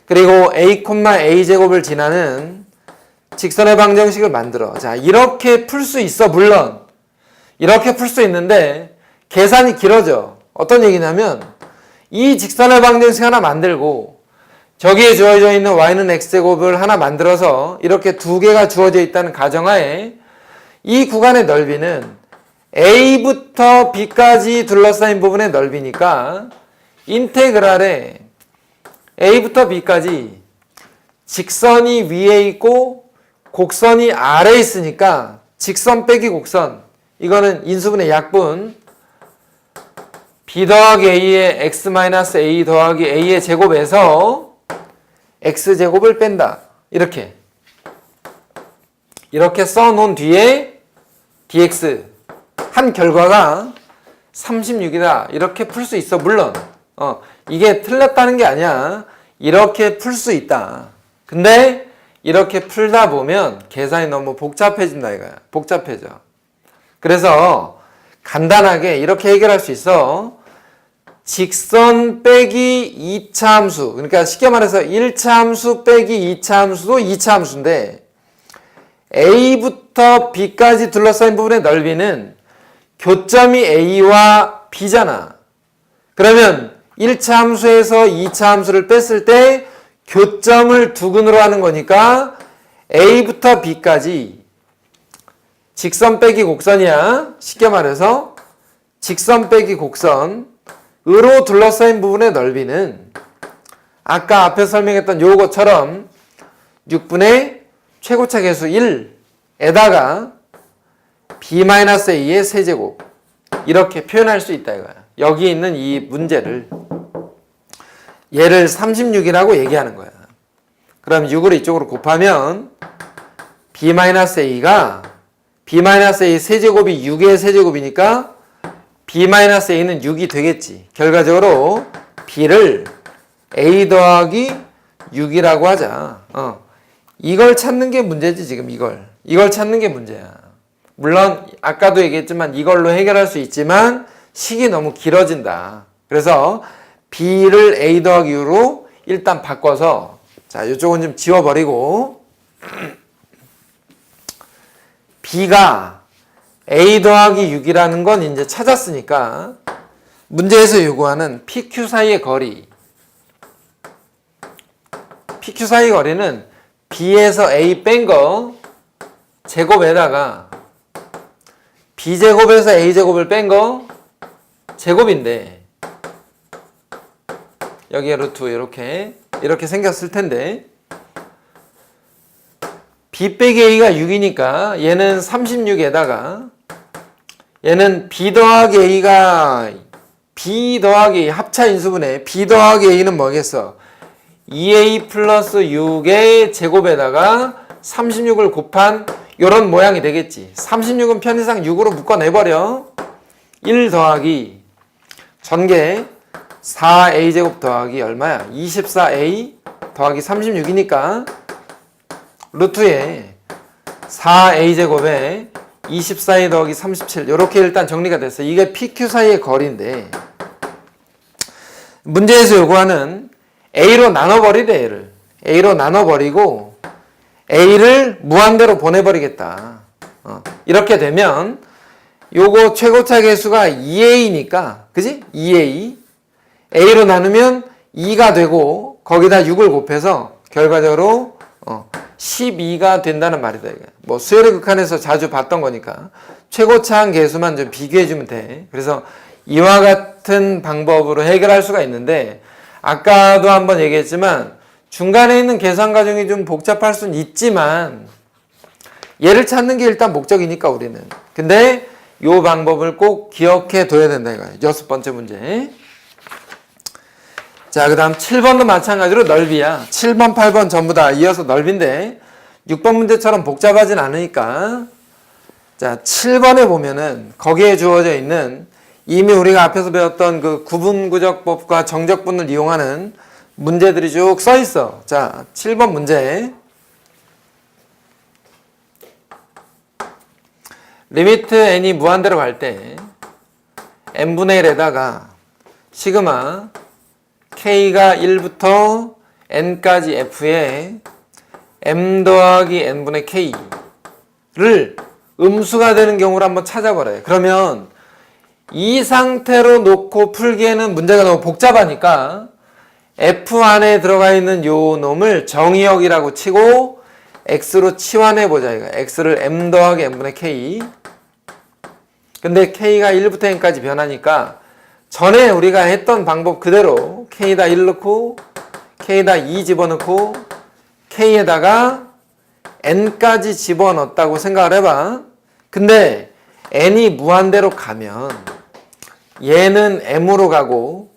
그리고 a, a 제곱을 지나는 직선의 방정식을 만들어. 자, 이렇게 풀 수 있어. 물론 이렇게 풀 수 있는데 계산이 길어져. 어떤 얘기냐면 이 직선의 방정식 하나 만들고 저기에 주어져 있는 y는 x제곱을 하나 만들어서 이렇게 두 개가 주어져 있다는 가정하에 이 구간의 넓이는 a부터 b까지 둘러싸인 부분의 넓이니까 인테그랄에 a부터 b까지 직선이 위에 있고 곡선이 아래에 있으니까 직선 빼기 곡선, 이거는 인수분해 약분 b 더하기 a의 x 마이너스 a 더하기 a의 제곱에서 x제곱을 뺀다. 이렇게 써놓은 뒤에 dx 한 결과가 36이다. 이렇게 풀 수 있어. 물론 이게 틀렸다는 게 아니야. 이렇게 풀 수 있다. 근데 이렇게 풀다 보면 계산이 너무 복잡해진다 이거야. 복잡해져. 그래서 간단하게 이렇게 해결할 수 있어. 직선 빼기 2차 함수. 그러니까 쉽게 말해서 1차 함수 빼기 2차 함수도 2차 함수인데 A부터 B까지 둘러싸인 부분의 넓이는 교점이 A와 B잖아. 그러면 1차 함수에서 2차 함수를 뺐을 때 교점을 두근으로 하는 거니까 A부터 B까지 직선 빼기 곡선이야. 쉽게 말해서 직선 빼기 곡선으로 둘러싸인 부분의 넓이는 아까 앞에 설명했던 요거처럼 6분의 최고차 계수 1에다가 b-a의 세제곱 이렇게 표현할 수 있다 이거야. 여기 있는 이 문제를 얘를 36이라고 얘기하는 거야. 그럼 6을 이쪽으로 곱하면 b-a가 b-a 세제곱이 6의 세제곱이니까 b-a는 6이 되겠지. 결과적으로 b를 a 더하기 6이라고 하자. 이걸 찾는 게 문제지 지금 이걸 찾는 게 문제야. 물론 아까도 얘기했지만 이걸로 해결할 수 있지만 식이 너무 길어진다. 그래서 b를 a 더하기 6으로 일단 바꿔서 자 이쪽은 좀 지워버리고 b가 a 더하기 6이라는 건 이제 찾았으니까 문제에서 요구하는 PQ 사이의 거리 PQ 사이의 거리는 b에서 a 뺀 거 제곱에다가 b제곱에서 a제곱을 뺀 거 제곱인데 여기에 루트 이렇게 생겼을 텐데 b 빼기 a가 6이니까 얘는 36에다가 얘는 b 더하기 a가 b 더하기 A 합차 인수분해 b 더하기 a는 뭐겠어? 2a 플러스 6의 제곱에다가 36을 곱한 요런 모양이 되겠지. 36은 편의상 6으로 묶어내버려. 1 더하기 전개 4a 제곱 더하기 얼마야? 24a 더하기 36이니까 루트에 4a 제곱에 24a 더하기 37 이렇게 일단 정리가 됐어. 이게 PQ 사이의 거리인데 문제에서 요구하는 a로 나눠버리래. 얘를 a로 나눠버리고 a를 무한대로 보내버리겠다. 이렇게 되면 요거 최고차 계수가 2a니까 그지? 2a a로 나누면 2가 되고 거기다 6을 곱해서 결과적으로 12가 된다는 말이다. 이게. 뭐 수열의 극한에서 자주 봤던 거니까 최고차항 계수만 좀 비교해주면 돼. 그래서 이와 같은 방법으로 해결할 수가 있는데 아까도 한번 얘기했지만 중간에 있는 계산 과정이 좀 복잡할 수는 있지만 얘를 찾는 게 일단 목적이니까 우리는. 근데 이 방법을 꼭 기억해 둬야 된다 이거예요. 6번째 문제. 자, 그 다음 7번도 마찬가지로 넓이야. 7번, 8번 전부 다 이어서 넓인데 6번 문제처럼 복잡하진 않으니까 자, 7번에 보면은 거기에 주어져 있는 이미 우리가 앞에서 배웠던 그 구분구적법과 정적분을 이용하는 문제들이 쭉 써 있어. 자, 7번 문제. 리미트 n이 무한대로 갈 때 n분의 1에다가 시그마 k가 1부터 n까지 f에 m 더하기 n분의 k를 음수가 되는 경우를 한번 찾아보래요. 그러면 이 상태로 놓고 풀기에는 문제가 너무 복잡하니까 f 안에 들어가 있는 요 놈을 정의역이라고 치고 x로 치환해보자. 이거 x를 m 더하기 n분의 k. 근데 k가 1부터 n까지 변하니까 전에 우리가 했던 방법 그대로 k에다 1 넣고 k에다 2 집어넣고 k에다가 n까지 집어넣었다고 생각을 해봐. 근데 n이 무한대로 가면 얘는 m으로 가고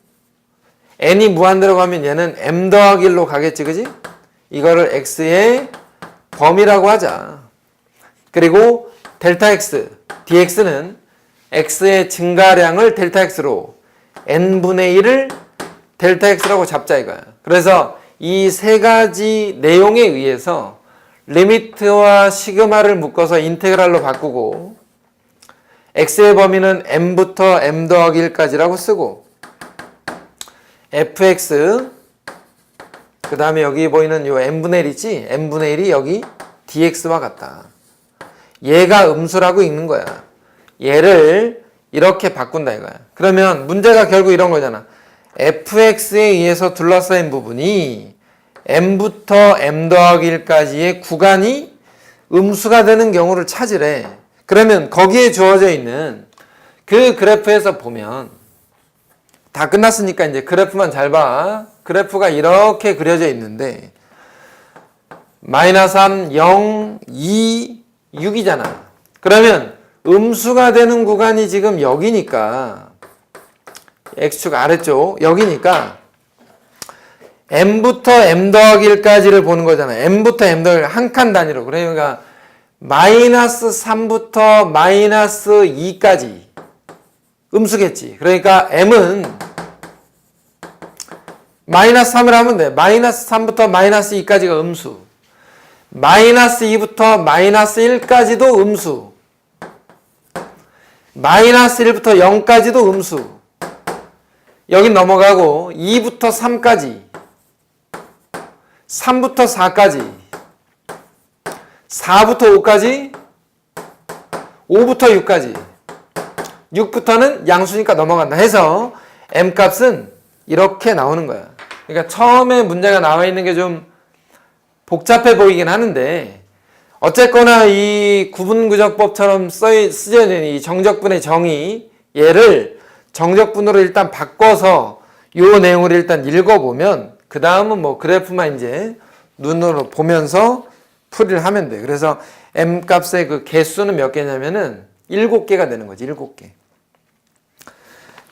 n이 무한대로 가면 얘는 m 더하기 1로 가겠지, 그지? 이거를 x의 범위라고 하자. 그리고 델타 x, dx는 x의 증가량을 델타 x로 n분의 1을 델타 x라고 잡자 이거야. 그래서 이 세 가지 내용에 의해서 리미트와 시그마를 묶어서 인테그랄로 바꾸고 x의 범위는 m부터 m 더하기 1까지라고 쓰고 fx 그 다음에 여기 보이는 요 n분의 1이지? n분의 1이 여기 dx와 같다. 얘가 음수라고 읽는 거야. 얘를 이렇게 바꾼다 이거야. 그러면 문제가 결국 이런 거잖아. fx에 의해서 둘러싸인 부분이 m부터 m 더하기 1까지의 구간이 음수가 되는 경우를 찾으래. 그러면 거기에 주어져 있는 그 그래프에서 보면 다 끝났으니까 이제 그래프만 잘 봐. 그래프가 이렇게 그려져 있는데 마이너스 3, 0, 2, 6이잖아. 그러면 음수가 되는 구간이 지금 여기니까 x축 아래쪽 여기니까 m부터 m 더하기 1까지를 보는 거잖아. m부터 m 더하기 1 한 칸 단위로. 그러니까 마이너스 3부터 마이너스 2까지 음수겠지. 그러니까 m은 마이너스 3을 하면 돼. 마이너스 3부터 마이너스 2까지가 음수. 마이너스 2부터 마이너스 1까지도 음수. 마이너스 1부터 0까지도 음수. 여긴 넘어가고 2부터 3까지 3부터 4까지 4부터 5까지 5부터 6까지 6부터는 양수니까 넘어간다 해서 m값은 이렇게 나오는 거야. 그러니까 처음에 문제가 나와 있는 게 좀 복잡해 보이긴 하는데 어쨌거나 이 구분구적법처럼 쓰여져 있는 이 정적분의 정의 얘를 정적분으로 일단 바꿔서 요 내용을 일단 읽어보면 그 다음은 뭐 그래프만 이제 눈으로 보면서 풀이를 하면 돼. 그래서 m값의 그 개수는 몇 개냐면은 7개가 되는 거지. 7개.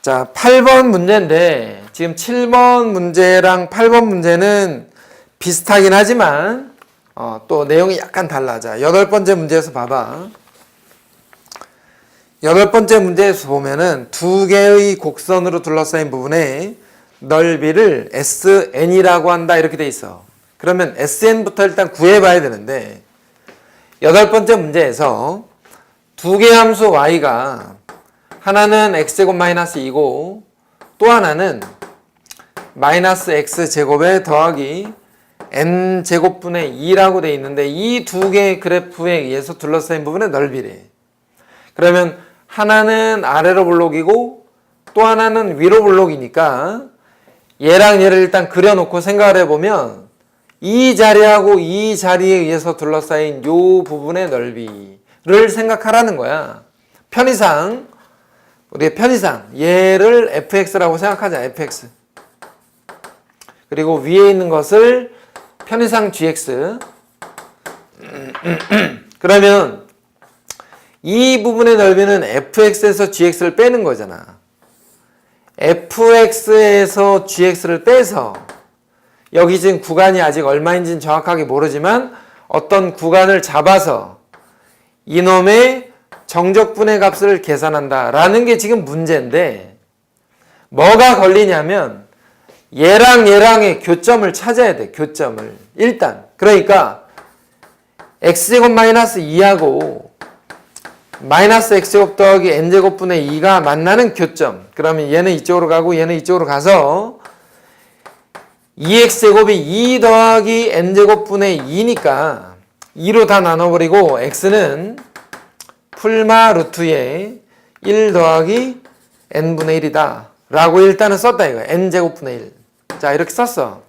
자, 8번 문제인데 지금 7번 문제랑 8번 문제는 비슷하긴 하지만 또 내용이 약간 달라. 자, 8번째 문제에서 봐봐. 8번째 문제에서 보면은 두 개의 곡선으로 둘러싸인 부분의 넓이를 SN이라고 한다 이렇게 돼 있어. 그러면 SN부터 일단 구해봐야 되는데 8번째 문제에서 두 개의 함수 y가 하나는 x제곱 마이너스 2고 또 하나는 마이너스 x제곱에 더하기 n제곱분의 2라고 돼 있는데 이 두 개의 그래프에 의해서 둘러싸인 부분의 넓이래. 그러면 하나는 아래로 볼록이고 또 하나는 위로 볼록이니까 얘랑 얘를 일단 그려놓고 생각을 해보면 이 자리하고 이 자리에 의해서 둘러싸인 요 부분의 넓이를 생각하라는 거야. 편의상 우리의 편의상 얘를 fx라고 생각하자. fx 그리고 위에 있는 것을 편의상 gx 그러면 이 부분의 넓이는 fx에서 gx를 빼는 거잖아. fx에서 gx를 빼서 여기 지금 구간이 아직 얼마인지는 정확하게 모르지만 어떤 구간을 잡아서 이놈의 정적분의 값을 계산한다 라는 게 지금 문제인데, 뭐가 걸리냐면 얘랑 얘랑의 교점을 찾아야 돼. 교점을 일단. 그러니까 x제곱 마이너스 2하고 마이너스 x제곱 더하기 n제곱분의 2가 만나는 교점. 그러면 얘는 이쪽으로 가고 얘는 이쪽으로 가서 2x제곱이 2 더하기 n제곱분의 2니까 2로 다 나눠버리고 x는 풀마 루트에 1 더하기 n분의 1이다 라고 일단은 썼다 이거야. n제곱분의 1. 자, 이렇게 썼어.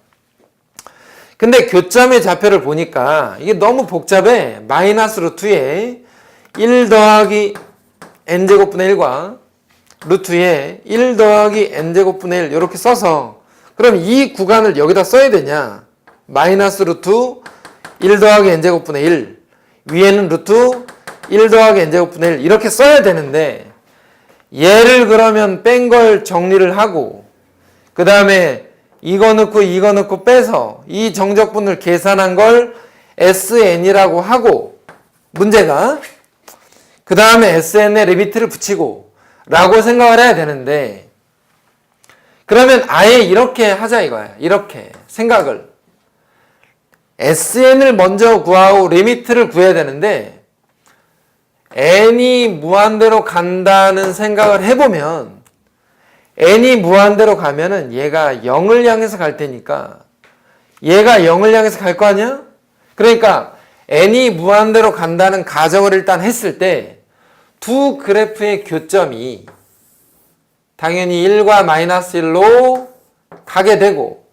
근데 교점의 좌표를 보니까 이게 너무 복잡해. 마이너스 루트에 1 더하기 n제곱분의 1과 루트에 1 더하기 n제곱분의 1 이렇게 써서, 그럼 이 구간을 여기다 써야 되냐? 마이너스 루트 1 더하기 n제곱분의 1, 위에는 루트 1 더하기 n제곱분의 1 이렇게 써야 되는데, 얘를 그러면 뺀 걸 정리를 하고 그 다음에 이거 넣고 빼서 이 정적분을 계산한 걸 SN이라고 하고, 문제가 그 다음에 SN에 리미트를 붙이고 라고 생각을 해야 되는데, 그러면 아예 이렇게 하자 이거야. 이렇게 생각을, SN을 먼저 구하고 리미트를 구해야 되는데, n이 무한대로 간다는 생각을 해보면 n이 무한대로 가면은 얘가 0을 향해서 갈 테니까 얘가 0을 향해서 갈 거 아니야? 그러니까 n이 무한대로 간다는 가정을 일단 했을 때 두 그래프의 교점이 당연히 1과 마이너스 1로 가게 되고,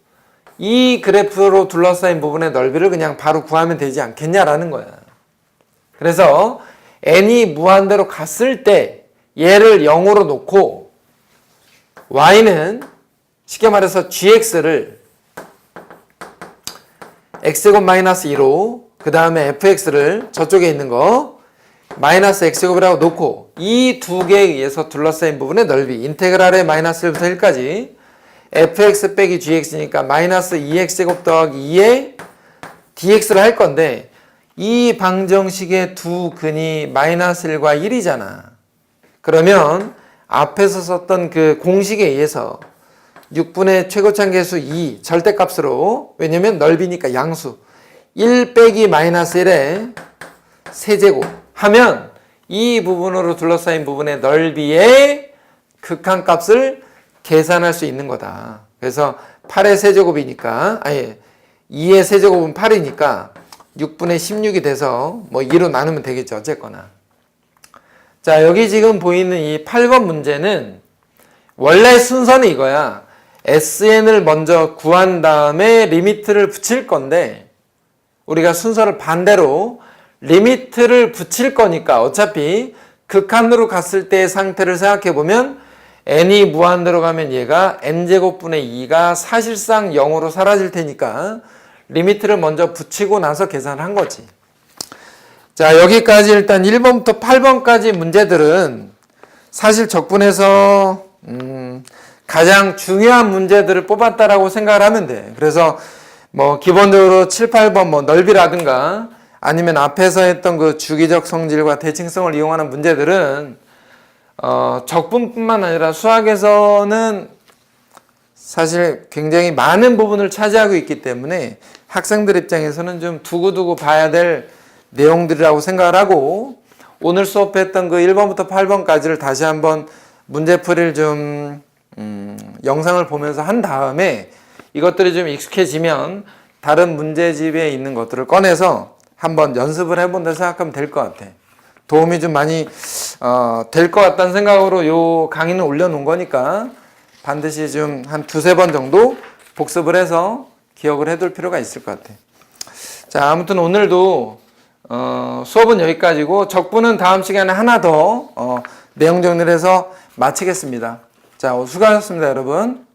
이 그래프로 둘러싸인 부분의 넓이를 그냥 바로 구하면 되지 않겠냐라는 거야. 그래서 n이 무한대로 갔을 때 얘를 0으로 놓고 y는 쉽게 말해서 gx를 x제곱 마이너스 2로, 그 다음에 fx를 저쪽에 있는 거 마이너스 x제곱이라고 놓고, 이 두 개에 의해서 둘러싸인 부분의 넓이 인테그랄의 마이너스 1부터 1까지 fx 빼기 gx니까 마이너스 2x제곱 더하기 2의 dx를 할 건데, 이 방정식의 두 근이 마이너스 1과 1이잖아. 그러면 앞에서 썼던 그 공식에 의해서 6분의 최고차계수 2 절대값으로, 왜냐면 넓이니까 양수 1 빼기 마이너스 1의 세제곱 하면 이 부분으로 둘러싸인 부분의 넓이의 극한값을 계산할 수 있는 거다. 그래서 8의 세제곱이니까, 아니 2의 세제곱은 8이니까 6분의 16이 돼서 뭐 2로 나누면 되겠죠. 어쨌거나. 자, 여기 지금 보이는 이 8번 문제는 원래 순서는 이거야. SN을 먼저 구한 다음에 리미트를 붙일 건데, 우리가 순서를 반대로 리미트를 붙일 거니까 어차피 극한으로 갔을 때의 상태를 생각해 보면 n이 무한대로 가면 얘가 n제곱분의 2가 사실상 0으로 사라질 테니까 리미트를 먼저 붙이고 나서 계산을 한 거지. 자, 여기까지 일단 1번부터 8번까지 문제들은 사실 적분에서 가장 중요한 문제들을 뽑았다라고 생각을 하면 돼. 그래서 뭐 기본적으로 7, 8번 뭐 넓이라든가 아니면 앞에서 했던 그 주기적 성질과 대칭성을 이용하는 문제들은 적분뿐만 아니라 수학에서는 사실 굉장히 많은 부분을 차지하고 있기 때문에 학생들 입장에서는 좀 두고두고 봐야 될 내용들이라고 생각을 하고, 오늘 수업했던 그 1번부터 8번까지를 다시 한번 문제풀이를 좀 영상을 보면서 한 다음에 이것들이 좀 익숙해지면 다른 문제집에 있는 것들을 꺼내서 한번 연습을 해본다 생각하면 될 것 같아. 도움이 좀 많이 될 것 같다는 생각으로 요 강의는 올려놓은 거니까 반드시 좀 한 두세 번 정도 복습을 해서 기억을 해둘 필요가 있을 것 같아. 자, 아무튼 오늘도 수업은 여기까지고 적분은 다음 시간에 하나 더 내용 정리를 해서 마치겠습니다. 자, 수고하셨습니다, 여러분.